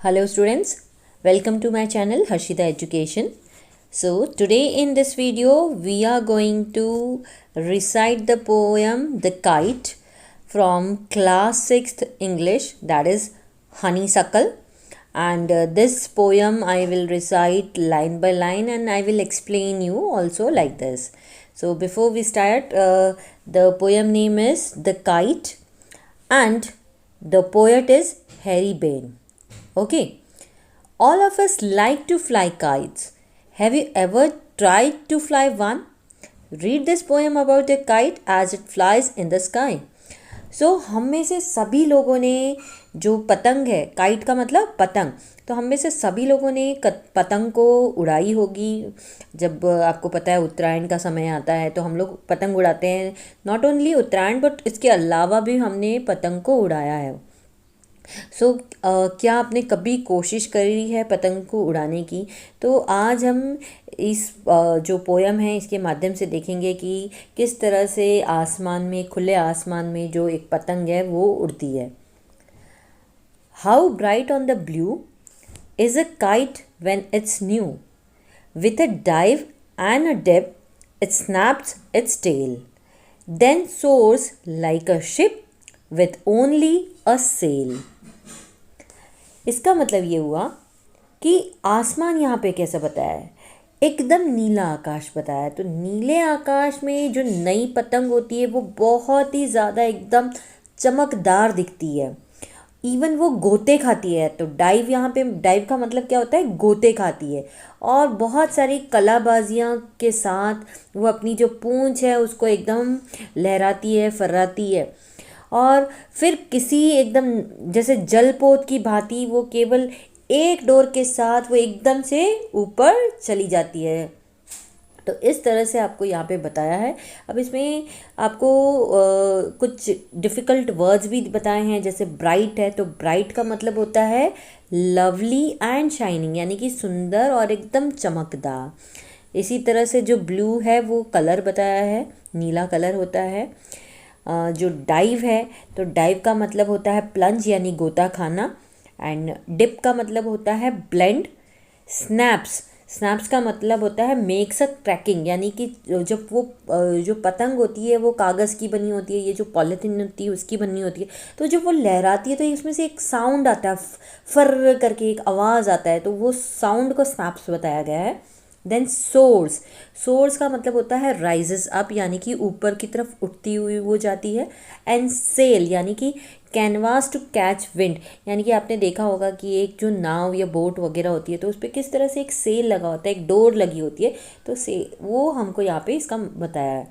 Hello students, welcome to my channel Harshita Education. So today in this video we are going to recite the poem The Kite from class 6th English, that is Honeysuckle, and this poem I will recite line by line and I will explain you also like this. So before we start, the poem name is The Kite and the poet is Harry Bain. Okay, all of us like to fly kites. Have you ever tried to fly one? Read this poem about a kite as it flies in the sky. हम में से सभी लोगों ने जो पतंग है, kite का मतलब पतंग, तो हम में से सभी लोगों ने पतंग को उड़ाई होगी। जब आपको पता है उत्तरायण का समय आता है तो हम लोग पतंग उड़ाते हैं। नॉट ओनली उत्तरायण बट इसके अलावा भी हमने पतंग को उड़ाया है। क्या आपने कभी कोशिश करी है पतंग को उड़ाने की? तो आज हम इस जो पोयम है इसके माध्यम से देखेंगे कि किस तरह से आसमान में, खुले आसमान में जो एक पतंग है वो उड़ती है। How bright on the blue is a kite when it's new, with a dive and a dip it snaps its tail, then soars like a ship with only a sail. इसका मतलब ये हुआ कि आसमान यहाँ पे कैसा बताया है, एकदम नीला आकाश बताया है। तो नीले आकाश में जो नई पतंग होती है वो बहुत ही ज़्यादा एकदम चमकदार दिखती है। इवन वो गोते खाती है। तो डाइव, यहाँ पे डाइव का मतलब क्या होता है, गोते खाती है। और बहुत सारी कलाबाजियाँ के साथ वो अपनी जो पूंछ है उसको एकदम लहराती है, फर्राती है। और फिर किसी एकदम जैसे जलपोत की भांति वो केवल एक डोर के साथ वो एकदम से ऊपर चली जाती है। तो इस तरह से आपको यहाँ पे बताया है। अब इसमें आपको कुछ डिफ़िकल्ट वर्ड्स भी बताए हैं। जैसे ब्राइट है, तो ब्राइट का मतलब होता है लवली एंड शाइनिंग, यानी कि सुंदर और एकदम चमकदार। इसी तरह से जो ब्लू है वो कलर बताया है, नीला कलर होता है। जो डाइव है, तो डाइव का मतलब होता है प्लंज यानी गोता खाना। एंड डिप का मतलब होता है ब्लेंड। स्नैप्स का मतलब होता है मेक्स अ क्रैकिंग, यानी कि जब वो जो पतंग होती है वो कागज़ की बनी होती है, ये जो पॉलीथीन होती है उसकी बनी होती है। तो जब वो लहराती है तो इसमें से एक साउंड आता है, फर करके एक आवाज़ आता है, तो वो साउंड को स्नैप्स बताया गया है। देन सोर्स का मतलब होता है राइजेस अप, यानी कि ऊपर की तरफ उठती हुई वो जाती है। एंड सेल यानी कि कैनवास टू कैच विंड, यानी कि आपने देखा होगा कि एक जो नाव या बोट वगैरह होती है तो उस पर किस तरह से एक सेल लगा होता है, एक डोर लगी होती है। तो वो हमको यहाँ पे इसका बताया है।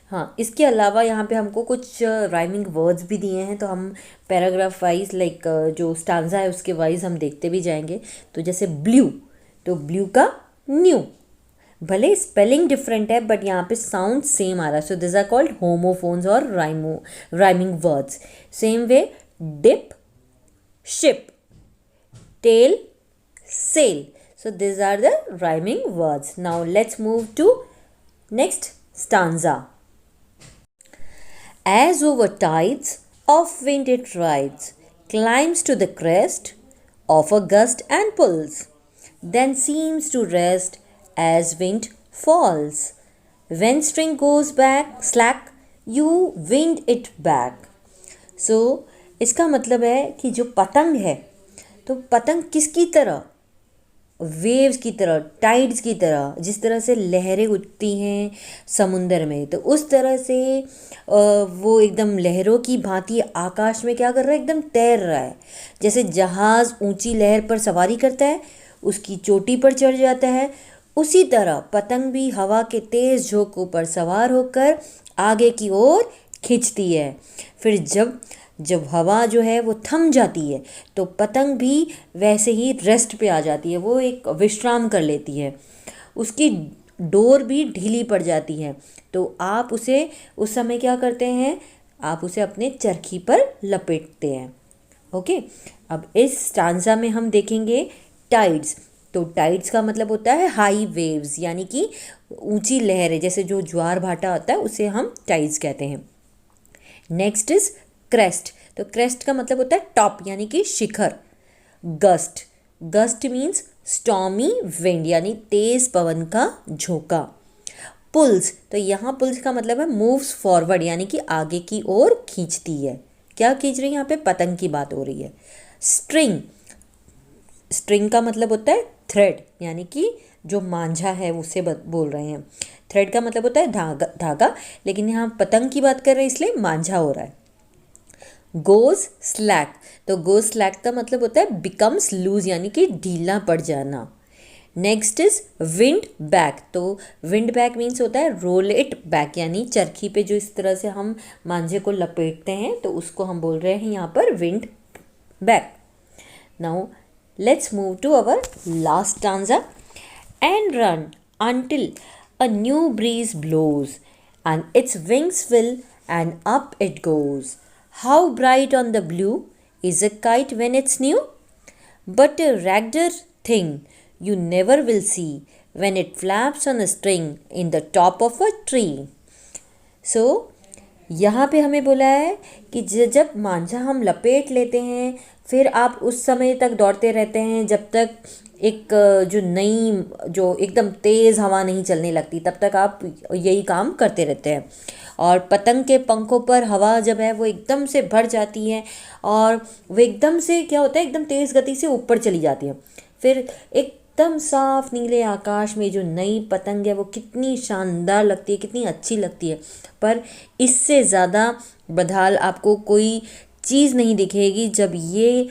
हाँ, इसके अलावा यहाँ पे हमको कुछ राइमिंग वर्ड्स भी दिए हैं। तो हम पैराग्राफ वाइज लाइक जो स्टांजा है उसके वाइज हम देखते भी जाएंगे। तो जैसे ब्लू, तो ब्लू का न्यू, भले स्पेलिंग डिफरेंट है बट यहाँ पे साउंड सेम आ रहा है। So this are called homophones और rhyming words. Same way dip, ship, tail, sail. So this are the rhyming words. Now let's move to next stanza. As over tides of wind it rides, climbs to the crest of a gust and pulls, then seems to rest as wind falls. When string goes back slack, you wind it back. So इसका मतलब है कि जो पतंग है, तो पतंग किसकी तरह, वेव्स की तरह, टाइड्स की तरह, जिस तरह से लहरें उठती हैं समुंदर में, तो उस तरह से वो एकदम लहरों की भांति आकाश में क्या कर रहा है, एकदम तैर रहा है। जैसे जहाज़ ऊंची लहर पर सवारी करता है, उसकी चोटी पर चढ़ जाता है, उसी तरह पतंग भी हवा के तेज़ झोंकों पर सवार होकर आगे की ओर खींचती है। फिर जब हवा जो है वो थम जाती है तो पतंग भी वैसे ही रेस्ट पे आ जाती है, वो एक विश्राम कर लेती है, उसकी डोर भी ढीली पड़ जाती है। तो आप उसे उस समय क्या करते हैं, आप उसे अपने चरखी पर लपेटते हैं। ओके, अब इस स्टांजा में हम देखेंगे टाइड्स। तो टाइड्स का मतलब होता है हाई वेव्स, यानी कि ऊंची लहरें, जैसे जो ज्वार भाटा होता है उसे हम टाइड्स कहते हैं। Next is crest. तो क्रेस्ट का मतलब होता है टॉप, यानी कि शिखर। Gust, gust means stormy wind यानी तेज पवन का झोंका। पुल्स, तो यहाँ पुल्स का मतलब है मूव्स फॉरवर्ड यानी कि आगे की ओर खींचती है। क्या खींच रही है यहाँ पे? पतंग की बात हो रही है। स्ट्रिंग, स्ट्रिंग का मतलब होता है थ्रेड यानी कि जो मांझा है उससे बोल रहे हैं। थ्रेड का मतलब होता है धागा, धागा, लेकिन यहाँ पतंग की बात कर रहे हैं इसलिए मांझा हो रहा है। गोज स्लैक, तो गोज स्लैक का मतलब होता है बिकम्स लूज यानी कि ढीला पड़ जाना। नेक्स्ट इज विंड बैक, तो विंड बैक मीन्स होता है रोल इट बैक यानी चरखी पे जो इस तरह से हम मांझे को लपेटते हैं तो उसको हम बोल रहे हैं यहाँ पर wind back. Now let's move to our last stanza. And run until a new breeze blows, and its wings fill, and up it goes. How bright on the blue is a kite when it's new, but a raggeder thing you never will see when it flaps on a string in the top of a tree. So यहाँ पे हमें बोला है कि जब मांझा हम लपेट लेते हैं फिर आप उस समय तक दौड़ते रहते हैं जब तक एक जो नई जो एकदम तेज़ हवा नहीं चलने लगती, तब तक आप यही काम करते रहते हैं। और पतंग के पंखों पर हवा जब है वो एकदम से भर जाती है और वो एकदम से क्या होता है, एकदम तेज़ गति से ऊपर चली जाती है। फिर एकदम साफ नीले आकाश में जो नई पतंग है वो कितनी शानदार लगती है, कितनी अच्छी लगती है। पर इससे ज़्यादा बदहाल आपको कोई चीज़ नहीं दिखेगी जब ये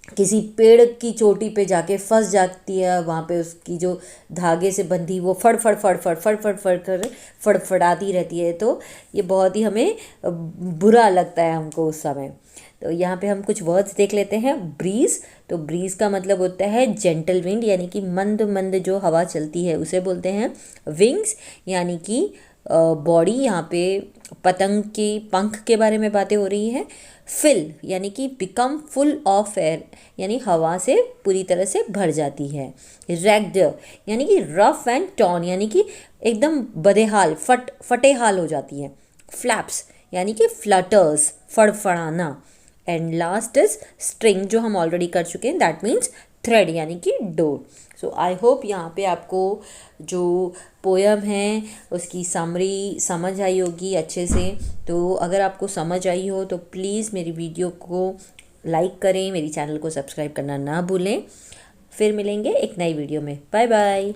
किसी पेड़ की चोटी पे जाके फंस जाती है। वहाँ पे उसकी जो धागे से बंधी वो फड़ फड़ फड़ फड़ फड़ फड़ फड़ कर फड़फड़ाती रहती है, तो ये बहुत ही हमें बुरा लगता है हमको उस समय। तो यहाँ पे हम कुछ वर्ड्स देख लेते हैं। ब्रीज, तो ब्रीज का मतलब होता है जेंटल विंड यानी कि मंद मंद जो हवा चलती है उसे बोलते हैं। विंग्स यानी कि बॉडी, यहाँ पे पतंग के पंख के बारे में बातें हो रही है। फिल यानी कि बिकम फुल ऑफ एयर यानी हवा से पूरी तरह से भर जाती है। रैग्ड यानी कि रफ एंड टॉर्न यानी कि एकदम बदहाल फटे हाल हो जाती है। फ्लैप्स यानी कि फ्लटर्स फड़फड़ाना। एंड लास्ट इज स्ट्रिंग जो हम ऑलरेडी कर चुके हैं, दैट मीन्स थ्रेड यानी कि डोर। सो आई होप यहाँ पे आपको जो पोयम है उसकी समरी समझ आई होगी अच्छे से। तो अगर आपको समझ आई हो तो प्लीज़ मेरी वीडियो को लाइक करें, मेरी चैनल को सब्सक्राइब करना ना भूलें। फिर मिलेंगे एक नई वीडियो में। Bye bye.